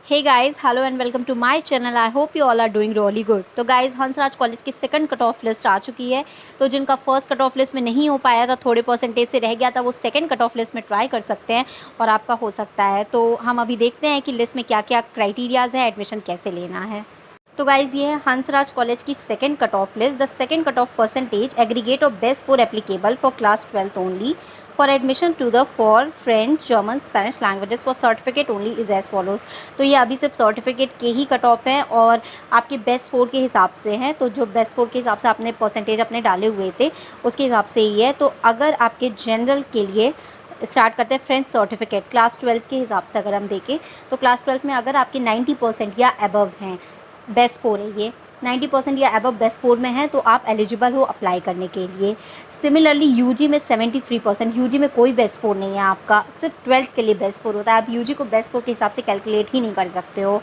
Hey guys, hello and welcome to my channel. I hope you all are doing really good. तो guys, Hansraj College की second cut off list आ चुकी है। तो जिनका first cut off list में नहीं हो पाया था, थोड़े परसेंटेज से रह गया था, वो सेकंड कट ऑफ लिस्ट में ट्राई कर सकते हैं और आपका हो सकता है। तो हम अभी देखते हैं कि लिस्ट में क्या क्या क्राइटेरियाज है, एडमिशन कैसे लेना है। तो गाइज, ये है हंसराज कॉलेज की second cut off list. The second cut off percentage aggregate of best four applicable for class 12th only for admission to the for French, German, Spanish languages for certificate only is as follows. तो ये अभी सिर्फ certificate के ही cut off है और आपके best four के हिसाब से हैं। तो जो बेस्ट फोर के हिसाब से आपने परसेंटेज अपने डाले हुए थे उसके हिसाब से ही है। तो अगर आपके जनरल के लिए स्टार्ट करते हैं फ्रेंच सर्टिफिकेट क्लास 12th के हिसाब से अगर हम देखें, तो क्लास 12th में अगर आपके 90% या अबव हैं, बेस्ट फोर है ये, 90% या अबव बेस्ट फोर में है, तो आप एलिजिबल हो अप्लाई करने के लिए। सिमिलरली यूजी में 73%, यूजी में कोई बेस्ट फोर नहीं है आपका, सिर्फ 12th के लिए बेस्ट फोर होता है। आप यूजी को बेस्ट फोर के हिसाब से कैलकुलेट ही नहीं कर सकते हो।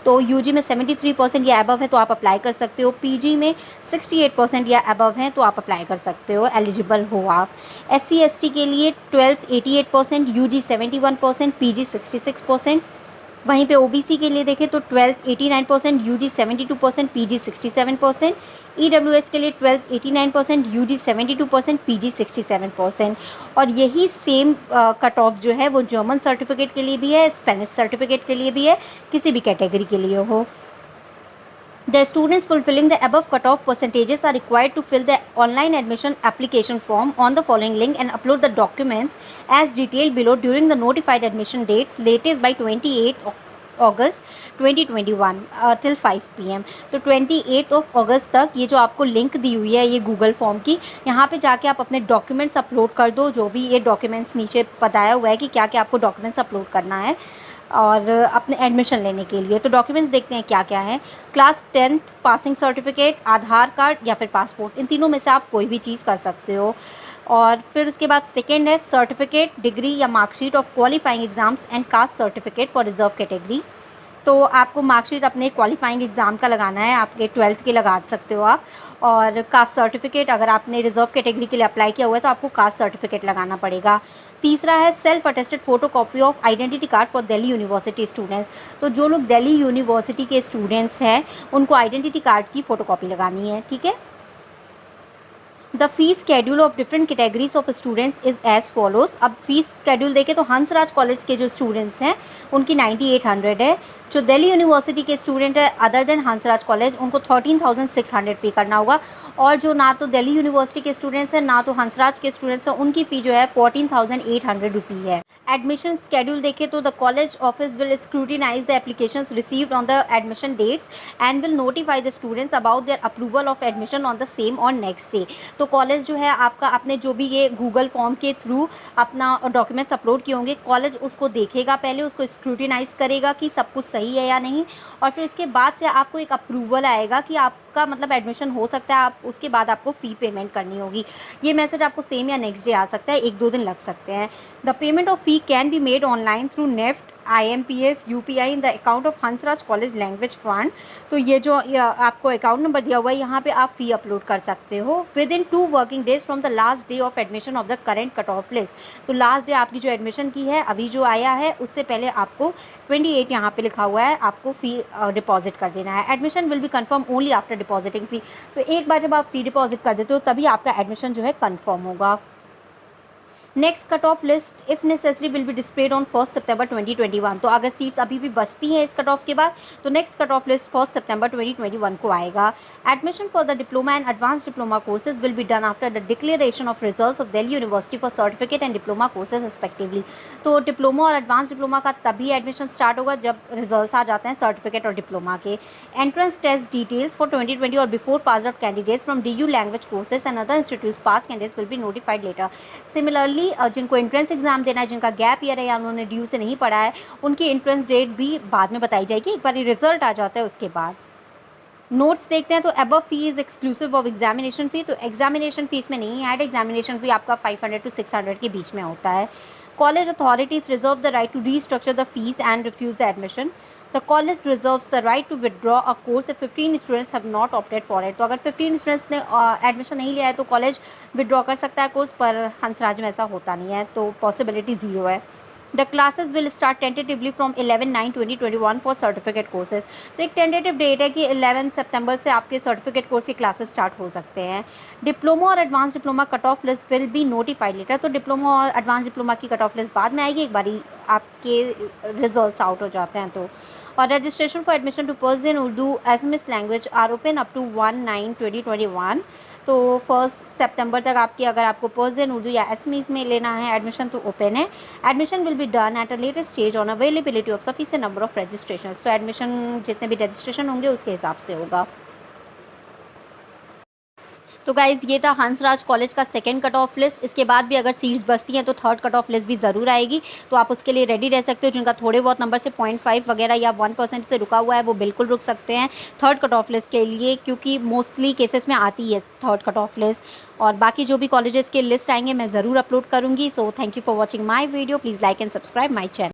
तो यूजी में 73% या अबव है तो आप अप्लाई कर सकते हो। पीजी में 68% या अबव हैं तो आप अप्लाई कर सकते हो, एलिजिबल हो आप। एससी एसटी के लिए 12th 88%, यूजी 71%, पीजी 66%। वहीं पे ओबीसी के लिए देखें तो 12th 89%, यूजी 72%, पीजी 67%। ईडब्ल्यूएस के लिए 12th 89%, यूजी 72%, पीजी 67%। और यही सेम कट ऑफ जो है वो जर्मन सर्टिफिकेट के लिए भी है, स्पेनिश सर्टिफिकेट के लिए भी है, किसी भी कैटेगरी के लिए हो। The students fulfilling the above cutoff percentages are required to fill the online admission application form on the following link and upload the documents as detailed below during the notified admission dates latest by 28 August 2021 till 5 PM। तो 28 अगस्त तक ये जो आपको link दी हुई है ये Google form की, यहाँ पे जाके आप अपने डॉक्यूमेंट्स अपलोड कर दो। जो भी ये डॉक्यूमेंट्स नीचे बताया हुआ है कि क्या क्या आपको डॉक्यूमेंट्स अपलोड करना है और अपने एडमिशन लेने के लिए। तो डॉक्यूमेंट्स देखते हैं क्या क्या है। क्लास 10th पासिंग सर्टिफिकेट, आधार कार्ड या फिर पासपोर्ट, इन तीनों में से आप कोई भी चीज़ कर सकते हो। और फिर उसके बाद सेकेंड है सर्टिफिकेट, डिग्री या marksheet of qualifying exams and caste certificate for reserve category. तो आपको मार्कशीट अपने क्वालिफाइंग एग्ज़ाम का लगाना है, आपके 12th के लगा सकते हो आप। और कास्ट सर्टिफिकेट, अगर आपने रिजर्व कैटेगरी के लिए अप्लाई किया हुआ है तो आपको कास्ट सर्टिफिकेट लगाना पड़ेगा। तीसरा है self attested photo copy of identity card for Delhi University students. तो जो लोग दिल्ली यूनिवर्सिटी के स्टूडेंट्स हैं उनको आइडेंटिटी कार्ड की फ़ोटो कॉपी लगानी है, ठीक है। The fee schedule of different categories of students is as follows. अब फीस शेड्यूल देखें तो हंसराज कॉलेज के जो स्टूडेंट्स हैं उनकी 9800 है। जो दिल्ली यूनिवर्सिटी के स्टूडेंट है अदर देन हंसराज कॉलेज, उनको 13,600 पे करना होगा। और जो ना तो दिल्ली यूनिवर्सिटी के स्टूडेंट्स हैं ना तो हंसराज के स्टूडेंट्स हैं, उनकी फ़ी जो है 14,800 रुपी है। एडमिशन स्केड्यूल देखें तो the college office will scrutinize the applications received on the admission dates and will notify the students about their approval of admission on the same on next day. तो college जो है आपका, आपने जो भी ये गूगल फॉर्म के through अपना डॉक्यूमेंट्स अपलोड किए होंगे, कॉलेज उसको देखेगा, पहले उसको स्क्रूटिनाइज करेगा कि सब कुछ सही है या नहीं, और फिर उसके बाद से आपको एक अप्रूवल आएगा कि आपका मतलब एडमिशन हो सकता है। आप उसके बाद आपको फ़ी पेमेंट करनी होगी। ये मैसेज आपको सेम या नेक्स्ट डे आ सकता है, 1-2 दिन लग सकते हैं। The payment of fee can be made online through NEFT, IMPS, UPI in the account of Hansraj college language fund. तो ये जो आपको अकाउंट नंबर दिया हुआ है यहाँ पे आप फ़ी अपलोड कर सकते हो with in 2 working days from the last day of admission of the current cut off list. तो लास्ट डे आपकी जो एडमिशन की है अभी जो आया है उससे पहले आपको 28 यहाँ पे लिखा हुआ है, आपको फ़ी डिपॉजिट कर देना है। Admission will be confirm only after depositing fee. तो एक बार जब आप फ़ी डिपॉजिट कर देते हो तभी आपका एडमिशन जो है कन्फर्म होगा। Next cut off list if necessary will be displayed on 1 सितंबर 2021। तो अगर सीट्स अभी भी बचती हैं इस कट ऑफ के बाद तो नेक्स्ट कट ऑफ लिस्ट 1 सितंबर 2021 को आएगा। Admission for the diploma and advance diploma courses will be done after the declaration of results of Delhi university for certificate and diploma courses respectively. तो डिप्लोमा और advance diploma का तभी admission start होगा जब results आ जाते हैं सर्टिफिकेट और diploma के। एंट्रेंस टेस्ट डिटेल्स फॉर 2020 और before pass out candidates from DU language courses and other institute pass candidates will be notified later. Similarly जिनको एंट्रेंस एग्जाम देना है, जिनका गैप ईयर है या उन्होंने ड्यू से नहीं पढ़ा है, उनकी एंट्रेंस डेट भी बाद में बताई जाएगी, एक बार ये रिजल्ट आ जाता है उसके बाद। नोट्स देखते हैं तो above fee is exclusive of examination फ़ी। तो एग्जामिनेशन फीस में नहीं ऐड, एग्जामिनेशन फ़ी आपका 500 to 600 के बीच में होता है। College authorities reserve the right to restructure the fees and refuse the admission. The college reserves the right to withdraw a course if 15 students have not opted for it. तो अगर 15 students ने admission नहीं लिया है तो college withdraw कर सकता है कोर्स, पर हंसराज में ऐसा होता नहीं है, तो पॉसिबिलिटी ज़ीरो है। The classes will start tentatively from 11/9/2021 for certificate courses. तो एक टेंटेटिव डेट है कि 11 सितंबर से आपके सर्टिफिकेट कोर्स के क्लासेस स्टार्ट हो सकते हैं। डिप्लोमा और advance diploma cut off list will be notified later. तो डिप्लोमा और एडवांस डिप्लोमा की कट ऑफ लिस्ट बाद में आएगी, एक बारी आपके रिजल्ट्स आउट हो जाते हैं तो। और registration for admission to Persian Urdu SMS language are open up to 1/9/2021। तो 1 सितंबर तक आपकी, अगर आपको पर्सन उर्दू या एसएमएस में लेना है एडमिशन, तो ओपन है। Admission will be done at a later stage on availability of sufficient number of registration. तो एडमिशन जितने भी रजिस्ट्रेशन होंगे उसके हिसाब से होगा। तो गाइज़ ये था हंसराज कॉलेज का सेकंड कट ऑफ लिस्ट। इसके बाद भी अगर सीट्स बचती हैं तो थर्ड कट ऑफ लिस्ट भी ज़रूर आएगी, तो आप उसके लिए रेडी रह सकते हो। जिनका थोड़े बहुत नंबर से 0.5 वगैरह या 1% से रुका हुआ है वो बिल्कुल रुक सकते हैं थर्ड कट ऑफ लिस्ट के लिए, क्योंकि मोस्टली केसेस में आती है थर्ड कट ऑफ लिस्ट। और बाकी जो भी कॉलेजेस के लिस्ट आएंगे मैं ज़रूर अपलोड करूँगी। So thank you for watching my video. Please like and subscribe my channel.